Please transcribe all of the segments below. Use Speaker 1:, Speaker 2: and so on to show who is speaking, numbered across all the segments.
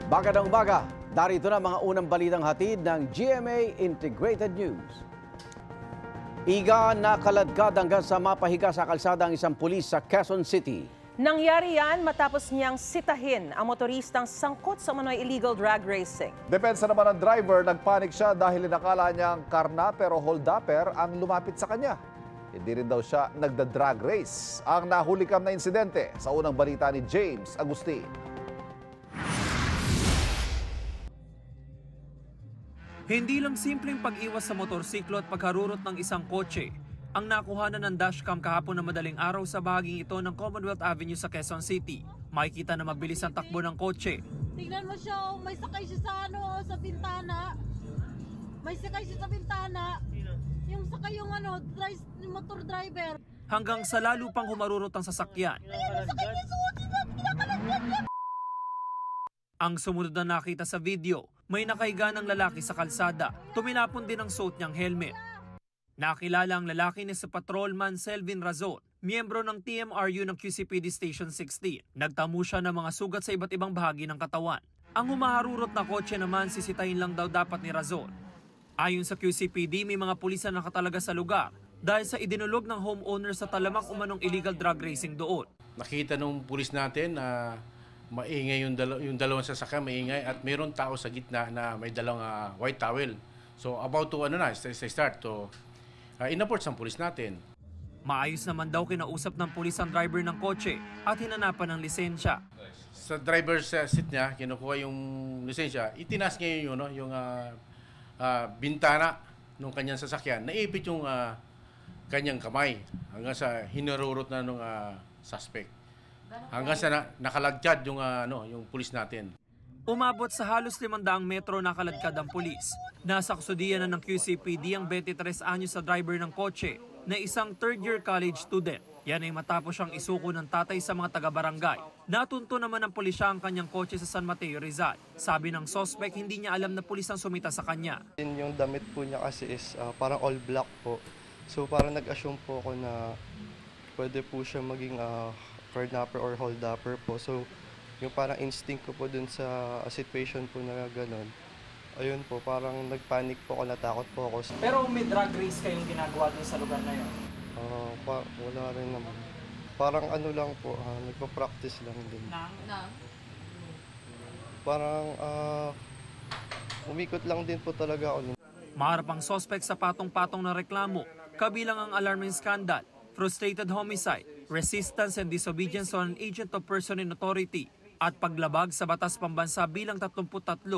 Speaker 1: Magandang umaga. Darito na mga unang balitang hatid ng GMA Integrated News. Iga nakaladkad hanggang sa mapahiga sa kalsada ang isang pulis sa Quezon City.
Speaker 2: Nangyari yan matapos niyang sitahin ang motoristang sangkot sa umano'y illegal drag racing.
Speaker 3: Depensa naman ng driver, nagpanik siya dahil inakala niyang karnapper o hold-upper ang lumapit sa kanya. Hindi rin daw siya nagda-drag race. Ang nahulikam na insidente sa unang balita ni James Agustin.
Speaker 4: Hindi lang simpleng pag-iwas sa motorsiklo at pagharurot ng isang kotse ang nakuhanan ng dashcam kahapon na madaling araw sa bahaging ito ng Commonwealth Avenue sa Quezon City. Makikita na mabilis ang takbo ng kotse.
Speaker 5: Tingnan mo siya, may sakay siya sa bintana. May sakay siya sa bintana. Yung sakay yung motor driver.
Speaker 4: Hanggang sa lalo pang humarurot ang sasakyan. Ang sumunod na nakita sa video, may nakahiga ng lalaki sa kalsada. Tumilapon din ang suot niyang helmet. Nakilala ang lalaki ni sa Patrolman Selvin Razon, miyembro ng TMRU ng QCPD Station 16. Nagtamo siya ng mga sugat sa iba't ibang bahagi ng katawan. Ang humaharurot na kotse naman sisitahin lang daw dapat ni Razon. Ayon sa QCPD, may mga pulis na nakatalaga sa lugar dahil sa idinulog ng homeowner sa talamak umanong illegal drag racing doon.
Speaker 6: Nakita nung pulis natin na maingay yung dalawang sasakyan, maingay at mayroon tao sa gitna na may dalawang white towel. So about to start to inaport ang pulis natin.
Speaker 4: Maayos naman daw kinausap ng pulis ang driver ng kotse at hinanapan ng lisensya.
Speaker 6: Sa driver's seat niya, kinukuha yung lisensya, itinaas niya yung bintana ng kanyang sasakyan. Naipit yung kanyang kamay hanggang sa hinarurot na ng suspect. Hanggang sa nakalagkyad yung pulis natin.
Speaker 4: Umabot sa halos 500 metro nakaladkad ang pulis. Nasa kustudiyan na ng QCPD ang 23 anyos sa driver ng kotse na isang third-year college student. Yan ay matapos siyang isuko ng tatay sa mga taga-barangay. Natunto naman ng pulisya ang kanyang kotse sa San Mateo, Rizal. Sabi ng suspect, hindi niya alam na pulis ang sumita sa kanya.
Speaker 7: Yung damit po niya kasi is parang all black po. So parang nag-assume po ako na pwede po siya maging kidnapper or hold-upper po. So yung parang instinct ko po dun sa situation po na gano'n, ayun po, parang nagpanic po ako, natakot po ako.
Speaker 4: Pero may drag race kayong ginagawa dun sa lugar na yun?
Speaker 7: Wala rin naman. Parang ano lang po, nagpa-practice lang din. Parang umikot lang din po talaga ako.
Speaker 4: Maharap ang suspect sa patong-patong na reklamo, kabilang ang alarming scandal, frustrated homicide, resistance and disobedience on an agent of person in authority, at paglabag sa batas pambansa bilang 33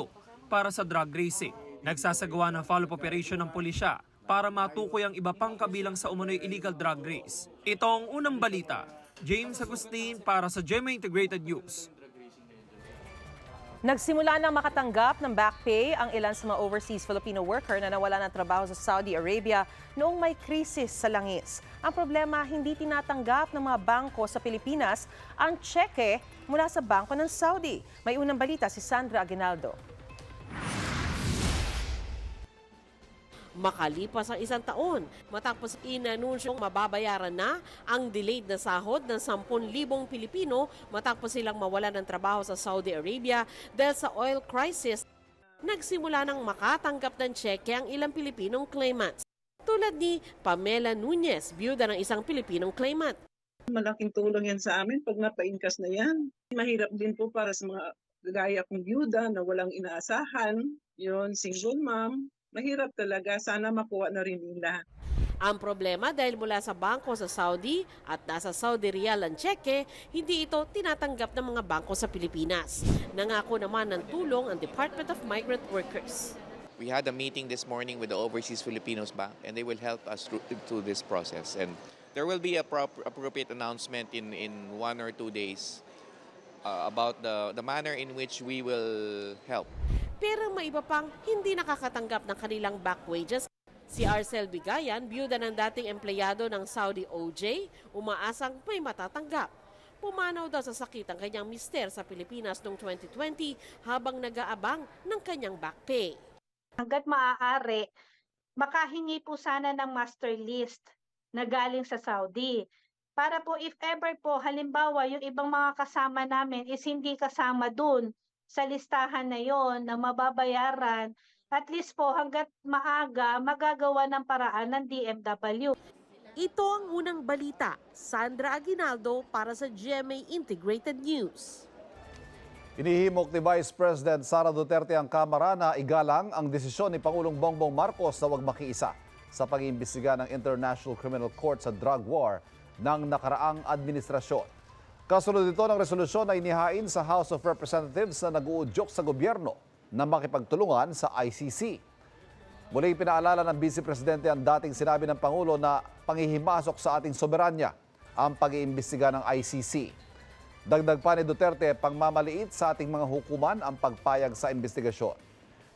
Speaker 4: para sa drug racing. Nagsasagawa ng follow-up operation ng pulisya para matukoy ang iba pang kabilang sa umano'y illegal drug race. Ito ang unang balita. James Agustin para sa GMA Integrated News.
Speaker 2: Nagsimula na makatanggap ng back pay ang ilan sa mga overseas Filipino worker na nawala ng trabaho sa Saudi Arabia noong may krisis sa langis. Ang problema, hindi tinatanggap ng mga bangko sa Pilipinas ang tseke mula sa bangko ng Saudi. May unang balita si Sandra Aguinaldo.
Speaker 8: Makalipas ang isang taon, matapos inanunsyong mababayaran na ang delayed na sahod ng 10,000 Pilipino matapos silang mawala ng trabaho sa Saudi Arabia dahil sa oil crisis, nagsimula ng makatanggap ng cheque ang ilang Pilipinong claimants. Tulad ni Pamela Nunez, byuda ng isang Pilipinong claimant.
Speaker 9: Malaking tulong yan sa amin pag napaingkas na yan. Mahirap din po para sa mga gaya kong byuda na walang inaasahan, yon single mom. Mahirap talaga, sana makuha na rin nila.
Speaker 8: Ang problema dahil mula sa bangko sa Saudi at nasa Saudi Riyal ang cheque, hindi ito tinatanggap ng mga bangko sa Pilipinas. Nangako naman ng tulong ang Department of Migrant Workers.
Speaker 10: We had a meeting this morning with the Overseas Filipinos Bank and they will help us through this process. And there will be a appropriate announcement in 1 or 2 days about the manner in which we will help.
Speaker 8: Pero may iba pang hindi nakakatanggap ng kanilang back wages. Si Arcel Bigayan, byuda ng dating empleyado ng Saudi OJ, umaasang may matatanggap. Pumanaw daw sa sakit ang kanyang mister sa Pilipinas noong 2020 habang nag-aabang ng kanyang back pay.
Speaker 11: Hanggat maaari, makahingi po sana ng master list na galing sa Saudi. Para po if ever po, halimbawa yung ibang mga kasama namin is hindi kasama dun sa listahan na yon na mababayaran, at least po hanggat maaga magagawa ng paraan ng DMW.
Speaker 8: Ito ang unang balita. Sandra Aguinaldo para sa GMA Integrated News.
Speaker 3: Inihimok ni Vice President Sara Duterte ang Kamara na igalang ang desisyon ni Pangulong Bongbong Marcos na huwag makiisa sa pag-iimbestiga ng International Criminal Court sa drug war ng nakaraang administrasyon. Kasunod dito ng resolusyon na inihain sa House of Representatives na nag-uudyok sa gobyerno na makipagtulungan sa ICC. Muling pinaalala ng Vice Presidente ang dating sinabi ng Pangulo na panghihimasok sa ating soberanya ang pag-iimbestiga ng ICC. Dagdag pa ni Duterte, pangmamaliit sa ating mga hukuman ang pagpayag sa investigasyon.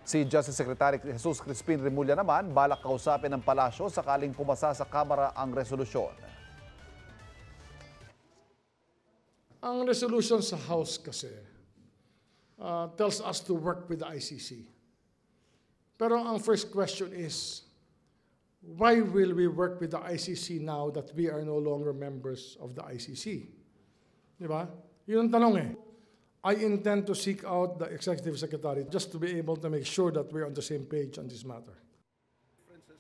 Speaker 3: Si Justice Secretary Jesus Crispin Remulla naman balak kausapin ng palasyo sakaling pumasa sa Kamara ang resolusyon.
Speaker 12: Ang resolution sa House kasi tells us to work with the ICC. Pero ang first question is, why will we work with the ICC now that we are no longer members of the ICC? Di ba? Yun ang tanong eh. I intend to seek out the Executive Secretary just to be able to make sure that we're on the same page on this matter.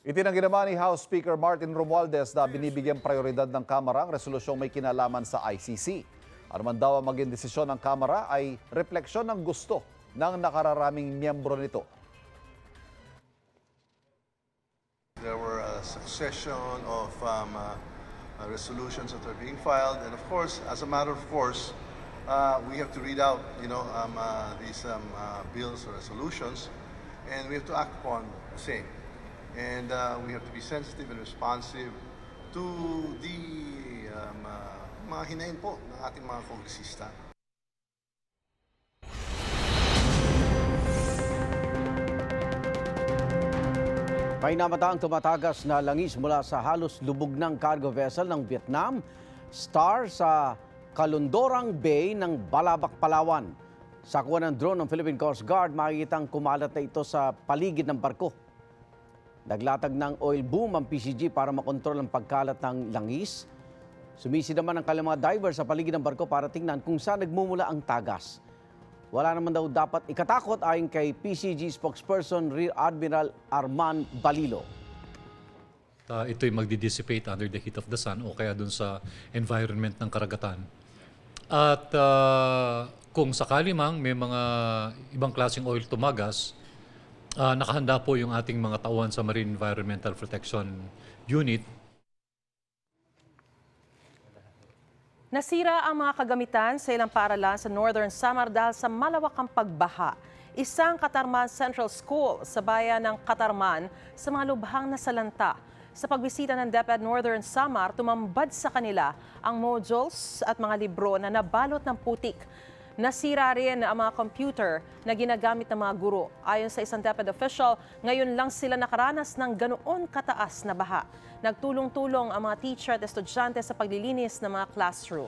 Speaker 3: Itinanggi naman ni House Speaker Martin Romualdez na binibigyang prioridad ng Kamara ang resolusyong may kinalaman sa ICC. Ano man daw ang maging desisyon ng Kamara ay refleksyon ng gusto ng nakararaming miyembro nito.
Speaker 13: There were a succession of resolutions that are being filed, and of course, as a matter of course, we have to read out, these bills or resolutions, and we have to act upon the same. And we have to be sensitive and responsive to the mga hinain po ng ating mga kongresista.
Speaker 1: May namataang tumatagas na langis mula sa halos lubog ng cargo vessel ng Vietnam Star sa Calundorang Bay ng Balabac, Palawan. Sa kuha ng drone ng Philippine Coast Guard, makikitang kumalat na ito sa paligid ng barko. Naglatag ng oil boom ang PCG para makontrol ang pagkalat ng langis. Sumisi naman ang kanilang mga diver sa paligid ng barko para tingnan kung saan nagmumula ang tagas. Wala naman daw dapat ikatakot ayon kay PCG spokesperson Rear Admiral Arman Balilo.
Speaker 14: Ito'y magdi-dissipate under the heat of the sun o kaya dun sa environment ng karagatan. At kung sakali mang may mga ibang klaseng oil tumagas, nakahanda po yung ating mga tauhan sa Marine Environmental Protection Unit.
Speaker 2: Nasira ang mga kagamitan sa ilang paaralan sa Northern Samar dahil sa malawakang pagbaha. Isang Katarman Central School sa bayan ng Katarman sa mga lubhang nasalanta. Sa pagbisita ng DepEd Northern Samar, tumambad sa kanila ang modules at mga libro na nabalot ng putik. Nasira rin ang mga computer na ginagamit ng mga guro. Ayon sa isang DepEd official, ngayon lang sila nakaranas ng ganoon kataas na baha. Nagtulong-tulong ang mga teacher at estudyante sa paglilinis ng mga classroom.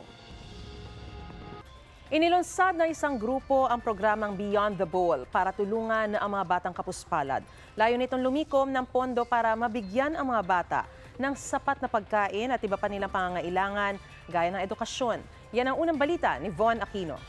Speaker 2: Inilunsad ng isang grupo ang programang Beyond the Bowl para tulungan ang mga batang kapuspalad. Layo nitong lumikom ng pondo para mabigyan ang mga bata ng sapat na pagkain at iba pa nilang pangangailangan gaya ng edukasyon. Yan ang unang balita ni Von Aquino.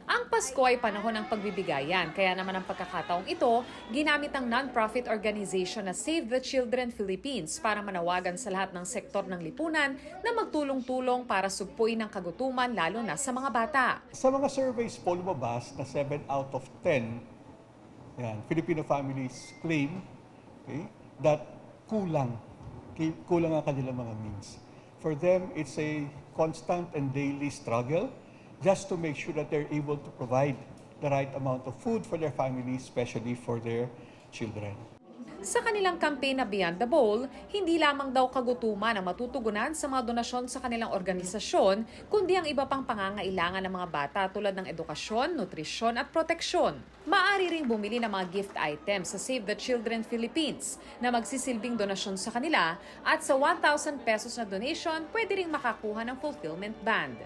Speaker 15: Ang Pasko ay panahon ng pagbibigayan, kaya naman ang pagkakataong ito, ginamit ang non-profit organization na Save the Children Philippines para manawagan sa lahat ng sektor ng lipunan na magtulong-tulong para sugpuin ang kagutuman lalo na sa mga bata.
Speaker 16: Sa mga surveys po lumabas na 7 out of 10 Filipino families claim that kulang ang kanilang mga means. For them, it's a constant and daily struggle just to make sure that they're able to provide the right amount of food for their families, especially for their children.
Speaker 15: Sa kanilang campaign na Beyond the Bowl, hindi lamang daw kagutuman ang matutugunan sa mga donasyon sa kanilang organisasyon, kundi ang iba pang pangangailangan ng mga bata tulad ng edukasyon, nutrisyon at proteksyon. Maaari ring bumili ng mga gift items sa Save the Children Philippines na magsisilbing donasyon sa kanila at sa 1,000 pesos na donation, pwede ring makakuha ng fulfillment band.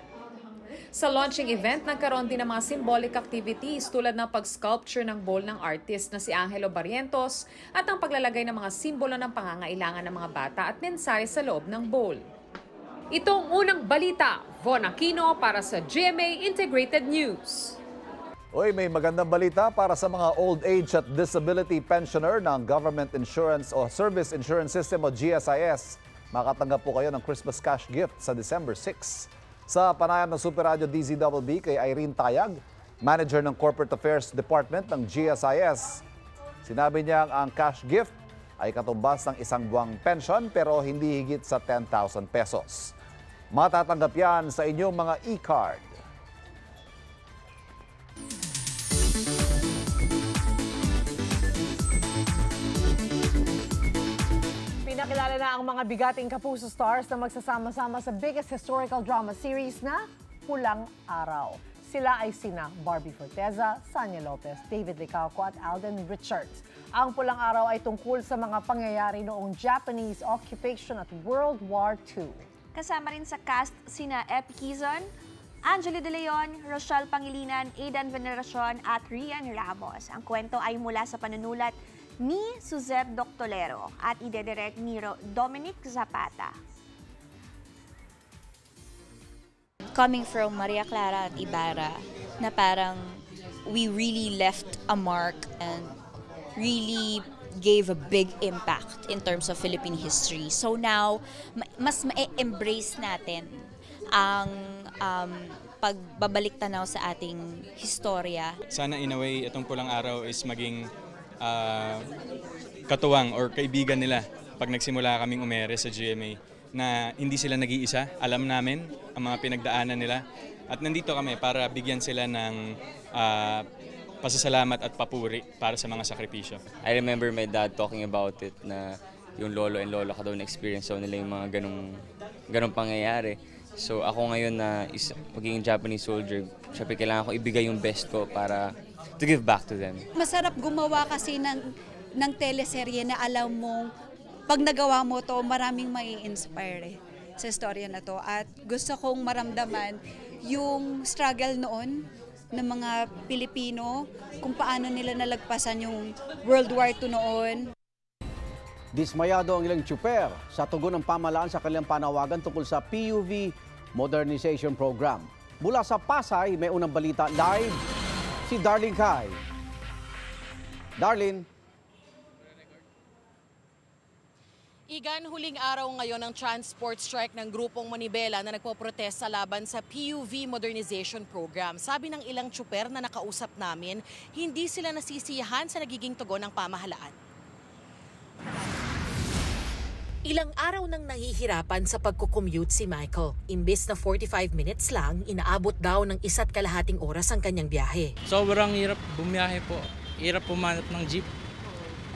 Speaker 15: Sa launching event, nagkaroon din ng mga symbolic activities tulad ng pag-sculpture ng bowl ng artist na si Angelo Barrientos at ang paglalagay ng mga simbolo ng pangangailangan ng mga bata at mensahe sa loob ng bowl. Itong unang balita, Von Aquino para sa GMA Integrated News.
Speaker 3: Uy, may magandang balita para sa mga old age at disability pensioner ng Government Insurance o Service Insurance System o GSIS. Makatanggap po kayo ng Christmas cash gift sa December 6. Sa panayam ng Super Radio DZBB kay Irene Tayag, Manager ng Corporate Affairs Department ng GSIS, sinabi niya ang cash gift ay katumbas ng isang buwang pension pero hindi higit sa 10,000 pesos. Matatanggap yan sa inyong mga e-card.
Speaker 17: Pinakilala na ang mga bigating Kapuso stars na magsasama-sama sa biggest historical drama series na Pulang Araw. Sila ay sina Barbie Forteza, Sanya Lopez, David Licauco at Alden Richards. Ang Pulang Araw ay tungkol sa mga pangyayari noong Japanese occupation at World War II.
Speaker 18: Kasama rin sa cast sina Epi Quizon, Angelo De Leon, Rochelle Pangilinan, Aidan Veneracion at Rian Ramos. Ang kwento ay mula sa panunulat ni Suzette Doctolero at idedirect ni Dominic Zapata.
Speaker 19: Coming from Maria Clara at Ibarra, na parang we really left a mark and really gave a big impact in terms of Philippine history. So now, mas ma-embrace natin ang pagbabalik tanaw sa ating historia.
Speaker 20: Sana in a way, itong Pulang Araw is maging katuwang or kaibigan nila pag nagsimula kaming umere sa GMA na hindi sila nag-iisa. Alam namin ang mga pinagdaanan nila at nandito kami para bigyan sila ng pasasalamat at papuri para sa mga sakripisyo.
Speaker 21: I remember my dad talking about it na yung lolo and lola ka daw na-experience daw nila yung mga ganong pangyayari. So ako ngayon na magiging Japanese soldier, syempre kailangan ko ibigay yung best ko para to give back to them.
Speaker 22: Masarap gumawa kasi ng teleserye na alam mong pag nagawa mo to, maraming mai-inspire sa storya na to. At gusto kong maramdaman yung struggle noon ng mga Pilipino, kung paano nila nalagpasan yung World War II noon.
Speaker 1: Dismayado ang ilang tsuper sa tugon ng pamahalaan sa kanilang panawagan tungkol sa PUV Modernization Program. Mula sa Pasay, may unang balita live si Darlene Kai. Darlene.
Speaker 23: Igan, huling araw ngayon ng transport strike ng grupong Manibela na nagpoprotesta laban sa PUV Modernization Program. Sabi ng ilang tsuper na nakausap namin, hindi sila nasisiyahan sa nagiging tugon ng pamahalaan. Ilang araw nang nahihirapan sa pagkukommute si Michael. Imbes na 45 minutes lang, inaabot daw ng 1.5 oras ang kanyang biyahe.
Speaker 24: Sobrang hirap bumiyahe po. Hirap pumanap ng jeep.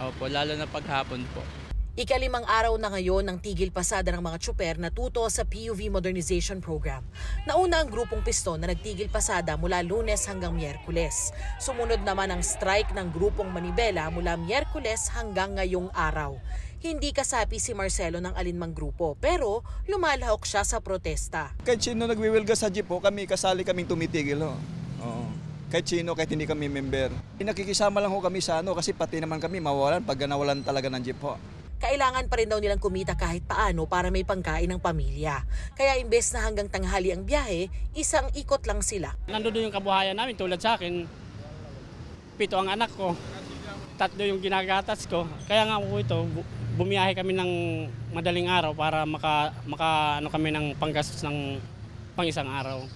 Speaker 24: Opo, lalo na paghapon po.
Speaker 23: Ika-5 araw na ngayon ng tigil pasada ng mga tsuper na tuto sa PUV Modernization Program. Nauna ang grupong Piston na nagtigil pasada mula Lunes hanggang Miyerkules. Sumunod naman ang strike ng grupong Manibela mula Miyerkules hanggang ngayong araw. Hindi kasapi si Marcelo ng alinmang grupo pero lumalahok siya sa protesta.
Speaker 25: Kahit sino nagwiwilga sa jeep po, kasali kaming tumitigil. Oo. Kahit sino, kahit hindi kami member. Nakikisama lang ho kami sa kasi pati naman kami mawawalan pag nawalan talaga ng jeep ho.
Speaker 23: Kailangan pa rin daw nilang kumita kahit paano para may pangkain ng pamilya. Kaya imbes na hanggang tanghali ang biyahe, isang ikot lang sila.
Speaker 24: Nandoon yung kabuhayan namin tulad sa akin. 7 ang anak ko. 3 yung ginagatas ko. Kaya nga po ito, bumiyahe kami ng madaling araw para maka kami ng panggastos ng pang-isang araw.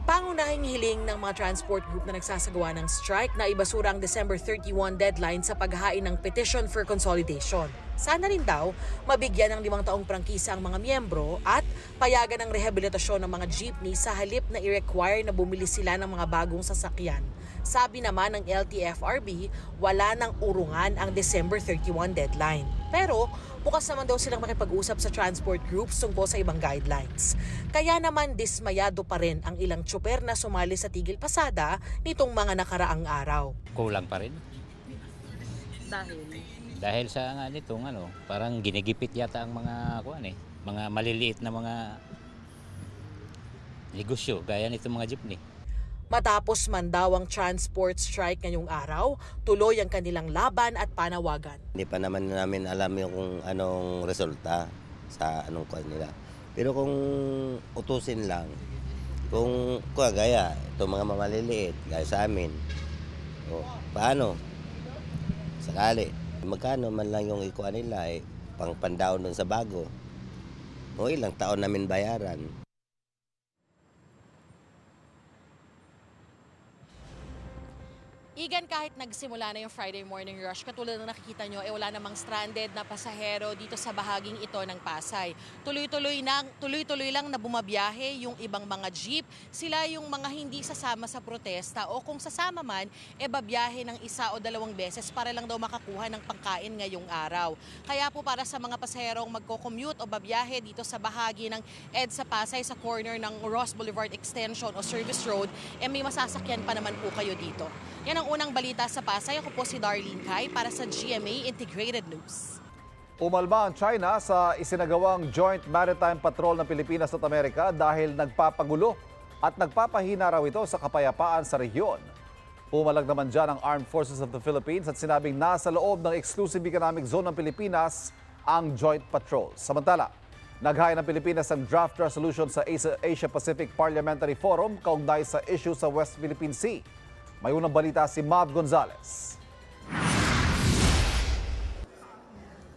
Speaker 23: Pangunahing hiling ng mga transport group na nagsasagawa ng strike na ibasura ang December 31 deadline sa paghahain ng petition for consolidation. Sana rin daw mabigyan ng 5 taong prangkisa ang mga miyembro at payagan ng rehabilitasyon ng mga jeepney sa halip na i-require na bumili sila ng mga bagong sasakyan. Sabi naman ng LTFRB, wala nang urungan ang December 31 deadline. Pero bukas naman daw silang makipag-usap sa transport groups tungkol sa ibang guidelines. Kaya naman dismayado pa rin ang ilang tsuper na sumali sa tigil pasada nitong mga nakaraang araw.
Speaker 26: Kulang pa rin. Dahil sa parang ginigipit yata ang mga mga maliliit na mga negosyo gaya nitong mga jeepney.
Speaker 23: Matapos man daw ang transport strike ngayong araw, tuloy ang kanilang laban at panawagan.
Speaker 27: Hindi pa naman namin alam yung kung anong resulta sa anong nila.
Speaker 4: Pero kung utusin lang, kung gaya, itong mga maliliit, gaya sa amin, o paano? Sakali, magkano man lang yung ikuha nila, pang pandaon dun sa bago. O ilang taon namin bayaran.
Speaker 23: Igan, kahit nagsimula na yung Friday morning rush, katulad ng nakikita nyo, wala namang stranded na pasahero dito sa bahaging ito ng Pasay. Tuloy-tuloy lang na bumabiyahe yung ibang mga jeep. Sila yung mga hindi sasama sa protesta o kung sasama man, babiyahe ng 1 o 2 beses para lang daw makakuha ng pangkain ngayong araw. Kaya po para sa mga pasaherong magko-commute o babiyahe dito sa bahagi ng EDSA Pasay sa corner ng Ross Boulevard Extension o Service Road, may masasakyan pa naman po kayo dito. Yan ang unang balita sa Pasay. Ako po si Darlene Kai para sa GMA Integrated News.
Speaker 3: Umalma ang China sa isinagawang Joint Maritime Patrol ng Pilipinas at Amerika dahil nagpapagulo at nagpapahina raw ito sa kapayapaan sa rehiyon. Pumalag naman dyan ang Armed Forces of the Philippines at sinabing nasa loob ng Exclusive Economic Zone ng Pilipinas ang Joint Patrol. Samantala, naghain ng Pilipinas ang draft resolution sa Asia-Pacific Parliamentary Forum kaugnay sa issue sa West Philippine Sea. May unang balita si Mav Gonzalez.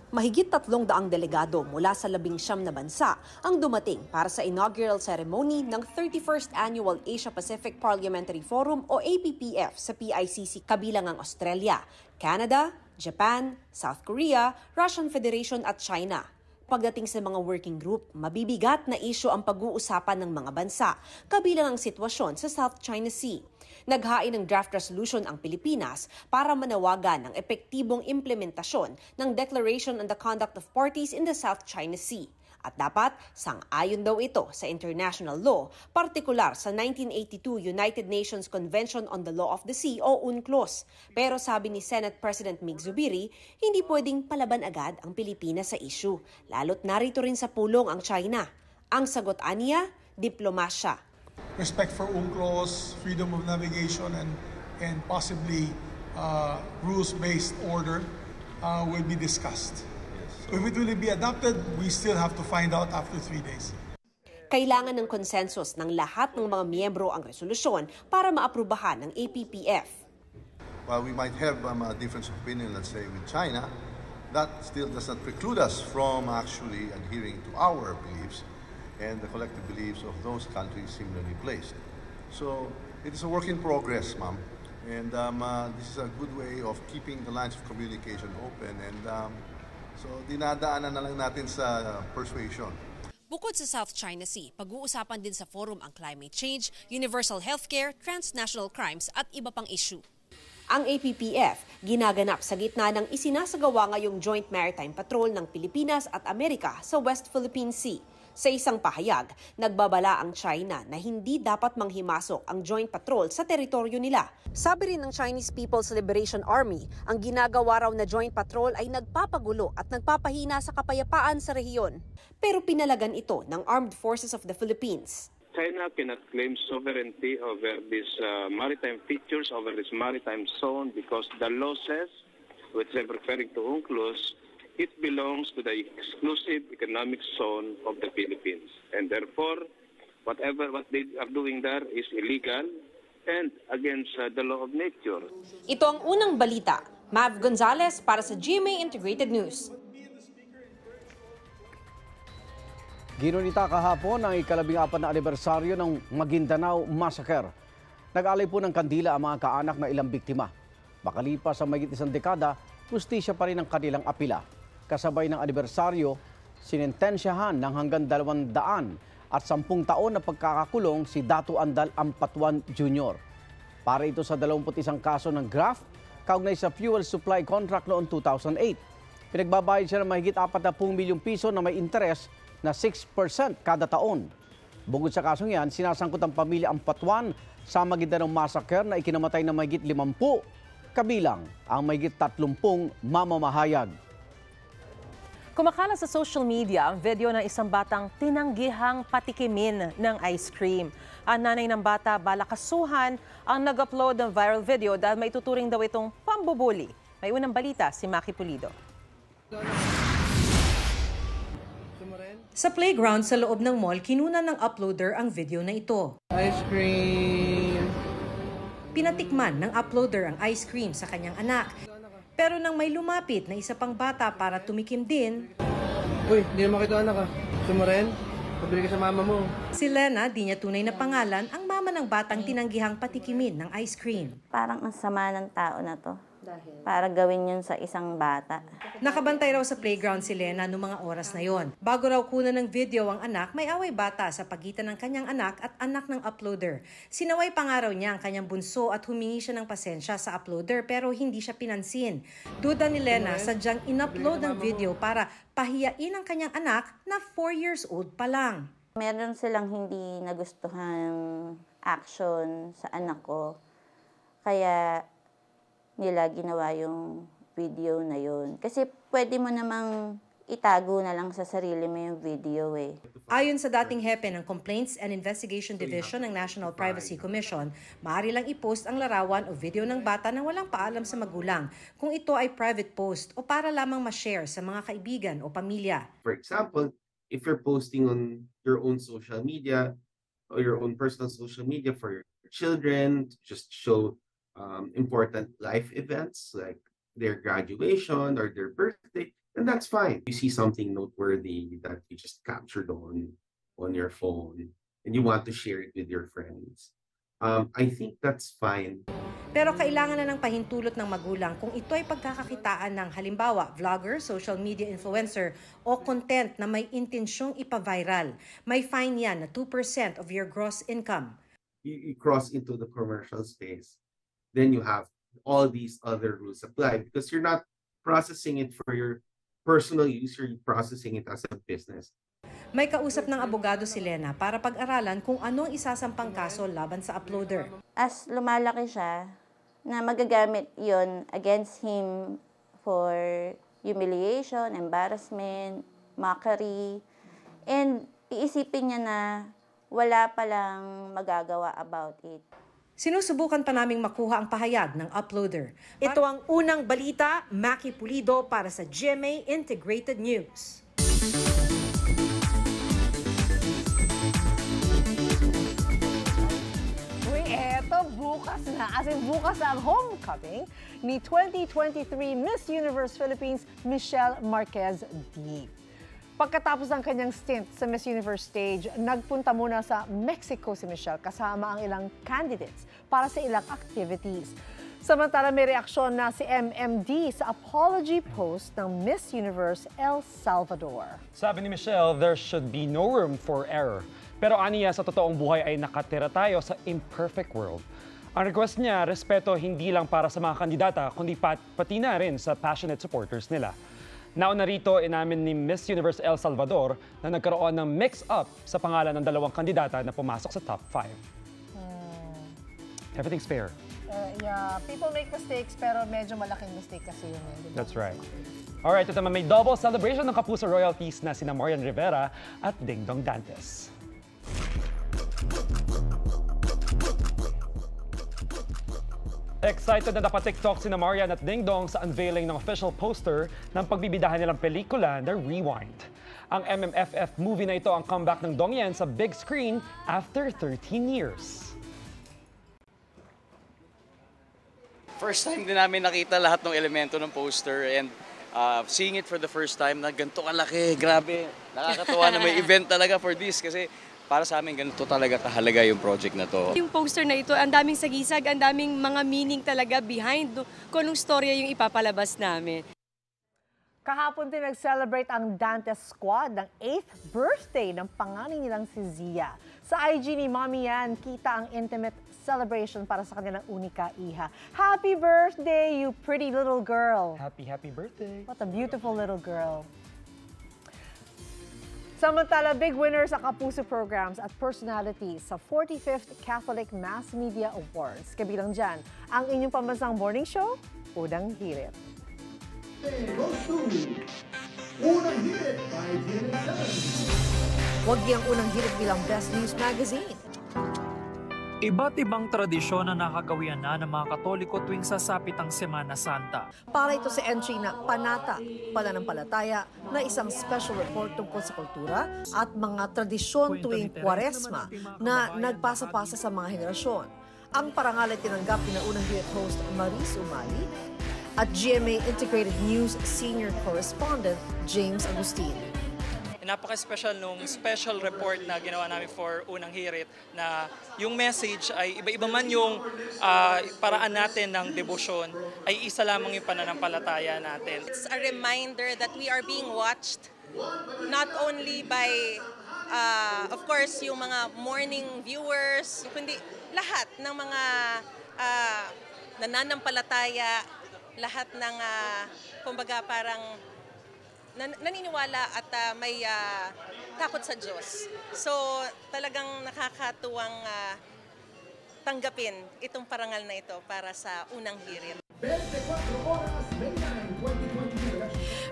Speaker 5: Mahigit 300 delegado mula sa 19 na bansa ang dumating para sa inaugural ceremony ng 31st Annual Asia-Pacific Parliamentary Forum o APPF sa PICC, kabilang ang Australia, Canada, Japan, South Korea, Russian Federation at China. Pagdating sa mga working group, mabibigat na isyu ang pag-uusapan ng mga bansa, kabilang ang sitwasyon sa South China Sea. Naghain ng draft resolution ang Pilipinas para manawagan ng epektibong implementasyon ng Declaration on the Conduct of Parties in the South China Sea. At dapat, sang-ayon daw ito sa international law, partikular sa 1982 United Nations Convention on the Law of the Sea o UNCLOS. Pero sabi ni Senate President Mig Zubiri, hindi pwedeng palaban agad ang Pilipinas sa issue, lalo't narito rin sa pulong ang China. Ang sagot aniya, diplomasya.
Speaker 6: Respect for UNCLOS, freedom of navigation, and possibly rules-based order will be discussed. If it will be adopted, we still have to find out after 3 days.
Speaker 5: Kailangan ng konsensus ng lahat ng mga miyembro ang resolusyon para maaprubahan ng APPF.
Speaker 13: While we might have a difference of opinion, let's say, with China, that still does not preclude us from actually adhering to our beliefs and the collective beliefs of those countries similarly placed. So it is a work in progress, ma'am. And this is a good way of keeping the lines of communication open. And so dinadaanan na lang natin sa persuasion.
Speaker 5: Bukod sa South China Sea, pag-uusapan din sa forum ang climate change, universal healthcare, transnational crimes at iba pang issue. Ang APPF ginaganap sa gitna ng isinasagawa ngayong Joint Maritime Patrol ng Pilipinas at Amerika sa West Philippine Sea. Sa isang pahayag, nagbabala ang China na hindi dapat manghimasok ang joint patrol sa teritoryo nila. Sabi rin ng Chinese People's Liberation Army, ang ginagawa raw na joint patrol ay nagpapagulo at nagpapahina sa kapayapaan sa rehiyon. Pero pinalagan ito ng Armed Forces of the Philippines.
Speaker 7: China cannot claim sovereignty over these maritime features, over this maritime zone, because the law says, which I'm referring to UNCLOS, it belongs to the exclusive economic zone of the Philippines. And therefore, what they are doing there is illegal and against the law of nature.
Speaker 5: Ito ang unang balita. Mav Gonzalez para sa GMA Integrated News.
Speaker 1: Ginunita kahapon ang ika-14 na anibersaryo ng Maguindanao Massacre. Nag-alay po ng kandila ang mga kaanak na ilang biktima. Makalipas ang mahigit 1 dekada, hustisya pa rin ang kanilang apila. Kasabay ng anibersaryo, sinintensyahan ng hanggang 210 taon na pagkakakulong si Dato Andal Ampatuan Jr. Para ito sa 21 kaso ng graft, kaugnay sa fuel supply contract noong 2008. Pinagbabayad siya ng mahigit 40 milyong piso na may interes na 6% kada taon. Bukod sa kasong yan, sinasangkot ang pamilya Ampatuan sa Maguindanao Massacre na ikinamatay ng mahigit 50, kabilang ang mahigit 30 mamamahayag.
Speaker 2: Kumakalat sa social media ang video ng isang batang tinanggihang patikimin ng ice cream. Ang nanay ng bata balakasuhan ang nag-upload ng viral video dahil may tuturing daw itong pambubuli. May unang balita si Maki Pulido.
Speaker 8: Sa playground sa loob ng mall, kinuna ng uploader ang video na ito.
Speaker 9: Ice cream!
Speaker 8: Pinatikman ng uploader ang ice cream sa kanyang anak. Pero nang may lumapit na isa pang bata para tumikim din,
Speaker 9: Uy, hindi na makita anak ah. Gusto mo rin? Pabili ka sa mama mo.
Speaker 8: Si Lena, di niya tunay na pangalan, ang mama ng batang tinanggihang patikimin ng ice cream.
Speaker 10: Parang ang sama ng tao na to. Para gawin yun sa isang bata.
Speaker 8: Nakabantay raw sa playground si Lena noong mga oras na yon. Bago raw kunan ng video ang anak, may away bata sa pagitan ng kanyang anak at anak ng uploader. Sinaway pa nga raw niya ang kanyang bunso at humingi siya ng pasensya sa uploader pero hindi siya pinansin. Duda ni Lena, sadyang in-upload ng video para pahiyain ang kanyang anak na 4 years old pa lang.
Speaker 10: Meron silang hindi nagustuhang action sa anak ko. Kaya nila ginawa yung video na yun. Kasi pwede mo namang itago na lang sa sarili mo yung video eh.
Speaker 8: Ayon sa dating hepe ng Complaints and Investigation Division ng National Privacy Commission, maaari lang i-post ang larawan o video ng bata nang walang paalam sa magulang kung ito ay private post o para lamang ma-share sa mga kaibigan o pamilya.
Speaker 11: For example, if you're posting on your own social media or your own personal social media for your children, just show important life events like their graduation or their birthday, and that's fine. You see something noteworthy that you just captured on your phone and you want to share it with your friends. I think that's fine.
Speaker 8: Pero kailangan na ng pahintulot ng magulang kung ito ay pagkakakitaan ng halimbawa vlogger, social media influencer o content na may intensyong ipa-viral. May fine yan na 2% of your gross income.
Speaker 11: You cross into the commercial space, then you have all these other rules apply because you're not processing it for your personal use, you're processing it as a business.
Speaker 8: May kausap ng abogado si Lena para pag-aralan kung ano ang isasampang kaso laban sa uploader.
Speaker 10: As lumalaki siya, na magagamit yon against him for humiliation, embarrassment, mockery, and iisipin niya na wala palang magagawa about it.
Speaker 8: Sinusubukan pa naming makuha ang pahayag ng uploader. Ito ang unang balita, Maki Pulido para sa GMA Integrated News.
Speaker 17: Uy, eto bukas na. As in bukas ang homecoming ni 2023 Miss Universe Philippines Michelle Marquez-D. Pagkatapos ng kanyang stint sa Miss Universe stage, nagpunta muna sa Mexico si Michelle kasama ang ilang candidates para sa ilang activities. Samantala may reaksyon na si MMD sa apology post ng Miss Universe El Salvador.
Speaker 12: Sabi ni Michelle, there should be no room for error. Pero aniya sa totoong buhay ay nakatira tayo sa imperfect world. Ang request niya, respeto hindi lang para sa mga kandidata, kundi pati na rin sa passionate supporters nila. Nauna rito, inamin ni Miss Universe El Salvador na nagkaroon ng mix-up sa pangalan ng dalawang kandidata na pumasok sa top 5. Everything's fair.
Speaker 17: Yeah, people make mistakes pero medyo malaking mistake kasi yun.
Speaker 12: That's right. Alright, ito naman may double celebration ng Kapuso royalties na sina Marian Rivera at Dingdong Dantes. Excited na napa-TikTok sina Marian at Dingdong sa unveiling ng official poster ng pagbibidahan nilang pelikula na Rewind. Ang MMFF movie na ito ang comeback ng Dongyan sa big screen after 13 years.
Speaker 14: First time din namin nakita lahat ng elemento ng poster and seeing it for the first time na ganito kalaki, grabe. Nakakatuwa na may event talaga for this kasi para sa amin, ganito talaga kahalaga yung project na to.
Speaker 27: Yung poster na ito, ang daming sagisag, ang daming mga meaning talaga behind kung anong storya yung ipapalabas namin.
Speaker 17: Kahapon din nag-celebrate ang Dantes Squad ng 8th birthday ng panganay nilang si Zia. Sa IG ni Mommy Yan, kita ang intimate celebration para sa kanilang unika iha. Happy birthday, you pretty little girl!
Speaker 12: Happy birthday!
Speaker 17: What a beautiful little girl. Samantala, big winner sa Kapuso programs at personalities sa 45th Catholic Mass Media Awards. Kabilang dyan, ang inyong pambansang morning show, Unang Hirit.
Speaker 28: Unang Hirit by GMA7.
Speaker 8: Huwag niyang Unang Hirit bilang Best News Magazine.
Speaker 15: Iba't ibang tradisyon na nakagawian na ng mga Katoliko tuwing sasapit ang Semana Santa.
Speaker 17: Para ito sa entry na Panata, Pananampalataya, na isang special report tungkol sa kultura at mga tradisyon tuwing Kwaresma na nagpasa-pasa sa mga henerasyon. Ang parangal ay tinanggap ni unang hirit host Maris Umali at GMA Integrated News Senior Correspondent James Agustin.
Speaker 16: Napaka-special nung special report na ginawa namin for Unang Hirit na yung message ay iba-iba man yung paraan natin ng debosyon ay isa lamang yung pananampalataya natin.
Speaker 18: It's a reminder that we are being watched not only by of course yung mga morning viewers, kundi lahat ng mga nananampalataya, lahat ng kumbaga parang naniniwala at may takot sa Diyos. So talagang nakakatuwang tanggapin itong parangal na ito para sa Unang Hirit.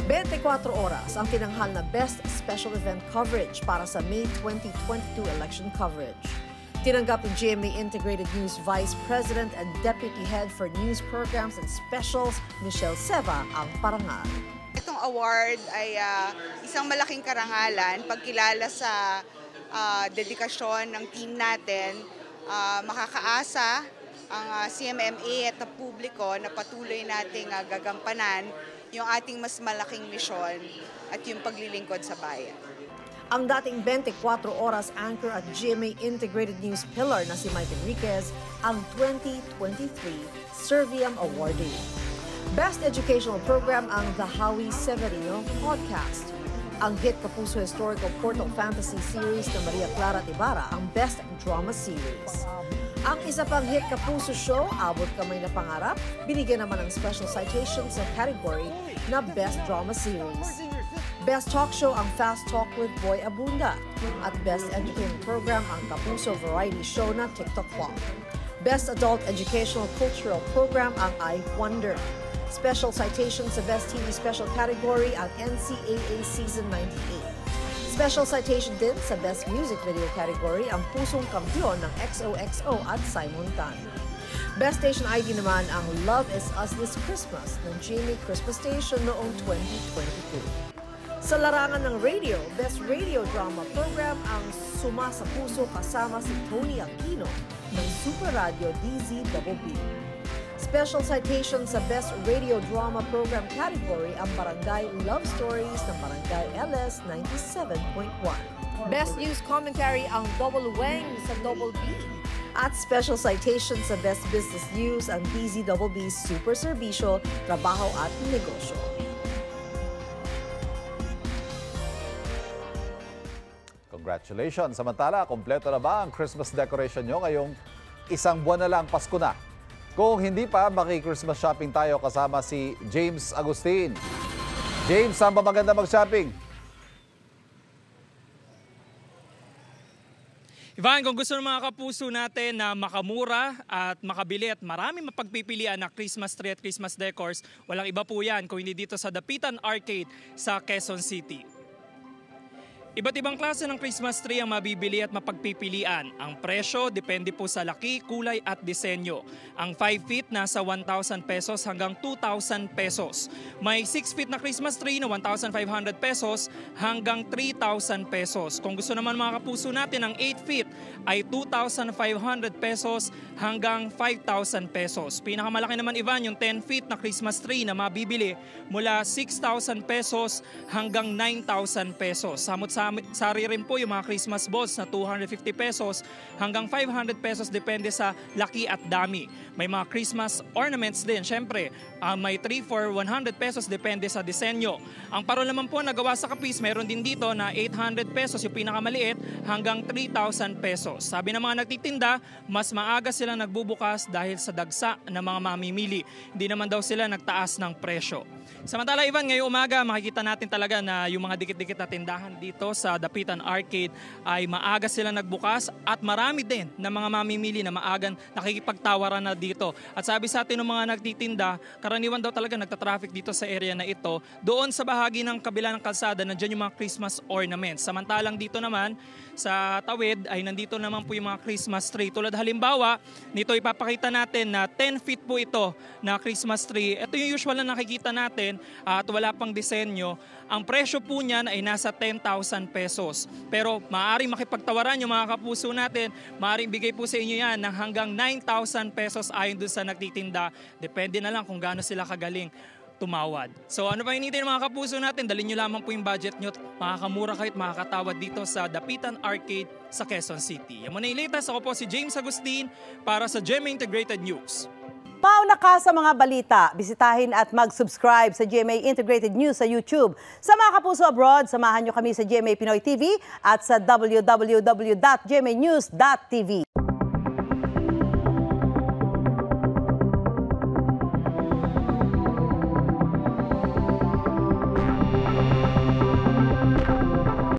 Speaker 17: 24 oras ang tinanghal na Best Special Event Coverage para sa May 2022 election coverage. Tinanggap ng GMA Integrated News Vice President and Deputy Head for News Programs and Specials, Michelle Seva, ang parangal.
Speaker 19: Itong award ay isang malaking karangalan, pagkilala sa dedikasyon ng team natin, makakaasa ang CMMA at ang publiko na patuloy nating gagampanan yung ating mas malaking misyon at yung paglilingkod sa bayan.
Speaker 17: Ang dating 24 oras anchor at GMA Integrated News pillar na si Mike Enriquez, ang 2023 Serviam Awardee. Best Educational Program ang The Howie Severino Podcast. Ang hit Kapuso Historical Portal Fantasy Series na Maria Clara Ibarra ang Best Drama Series. Ang isa pang hit Kapuso Show, Abot Kamay na Pangarap, binigyan naman ng special citation sa category na Best Drama Series. Best Talk Show ang Fast Talk with Boy Abunda at Best Educational Program ang Kapuso Variety Show na TikTok Walk. Best Adult Educational Cultural Program ang I Wonder. Special citation sa Best TV Special category ang NCAA Season 98. Special citation din sa Best Music Video category ang Pusong Kampiyon ng XOXO at Simon Tan. Best Station ID naman ang Love Is Us This Christmas ng GMA Christmas Station noong 2022. Sa larangan ng radio, Best Radio Drama Program ang Suma sa Puso kasama si Tony Aquino ng Super Radio DZBB. Special citation sa Best Radio Drama Program category ang Barangay Love Stories ng Barangay LS 97.1. Best News Commentary ang Double Wang sa Double B. At special citation sa Best Business News ang DZBB Super Serbisyo, Trabaho at Negosyo.
Speaker 3: Congratulations! Samantala, kompleto na ba ang Christmas decoration nyo ngayong isang buwan na lang Pasko na? Kung hindi pa, maki-Christmas shopping tayo kasama si James Agustin. James, saan ba maganda mag-shopping?
Speaker 16: Ivan, kung gusto ng mga kapuso natin na makamura at makabili at marami mapagpipilian na Christmas tree at Christmas decors, walang iba po yan kung hindi dito sa Dapitan Arcade sa Quezon City. Iba't ibang klase ng Christmas tree ang mabibili at mapagpipilian. Ang presyo depende po sa laki, kulay at disenyo. Ang 5 feet nasa 1,000 pesos hanggang 2,000 pesos. May 6 feet na Christmas tree na 1,500 pesos hanggang 3,000 pesos. Kung gusto naman mga kapuso natin, ang 8 feet ay 2,500 pesos hanggang 5,000 pesos. Pinakamalaki naman, Ivan, yung 10 feet na Christmas tree na mabibili mula 6,000 pesos hanggang 9,000 pesos. Sari rin po yung mga Christmas balls na 250 pesos hanggang 500 pesos depende sa laki at dami. May mga Christmas ornaments din, syempre. May 3 for 100 pesos depende sa disenyo. Ang parol naman po na gawa sa kapis, meron din dito na 800 pesos yung pinakamaliit hanggang 3,000 pesos. Sabi ng mga nagtitinda, mas maaga sila nagbubukas dahil sa dagsa ng mga mamimili. Hindi naman daw sila nagtaas ng presyo. Samantala, Ivan, ngayong umaga makikita natin talaga na yung mga dikit-dikit na tindahan dito sa Dapitan Arcade ay maaga sila nagbukas at marami din na mga mamimili na maagang nakikipagtawaran na dito. At sabi sa atin ng mga nagtitinda, karaniwan daw talaga nagtatraffic dito sa area na ito. Doon sa bahagi ng kabila ng kalsada, nandiyan yung mga Christmas ornaments. Samantalang dito naman sa tawid ay nandito naman po yung mga Christmas tree. Tulad halimbawa, nito ipapakita natin na 10 feet po ito na Christmas tree. Ito yung usual na nakikita natin at wala pang disenyo. Ang presyo po niyan ay nasa 10,000 pesos. Pero maaaring makipagtawaran yung mga kapuso natin, maaaring bigay po sa inyo yan ng hanggang 9,000 pesos ayon dun sa nagtitinda. Depende na lang kung gaano sila kagaling tumawad. So ano pa hinihintay ng mga kapuso natin? Dalhin nyo lamang po yung budget nyo. Makakamura kayo at makakatawad dito sa Dapitan Arcade sa Quezon City. Yan muna yung latest. Ako po si James Agustin para sa GMA Integrated News.
Speaker 4: Pauna ka sa mga balita. Bisitahin at mag-subscribe sa GMA Integrated News sa YouTube. Sa mga kapuso abroad, samahan nyo kami sa GMA Pinoy TV at sa www.gmanews.tv.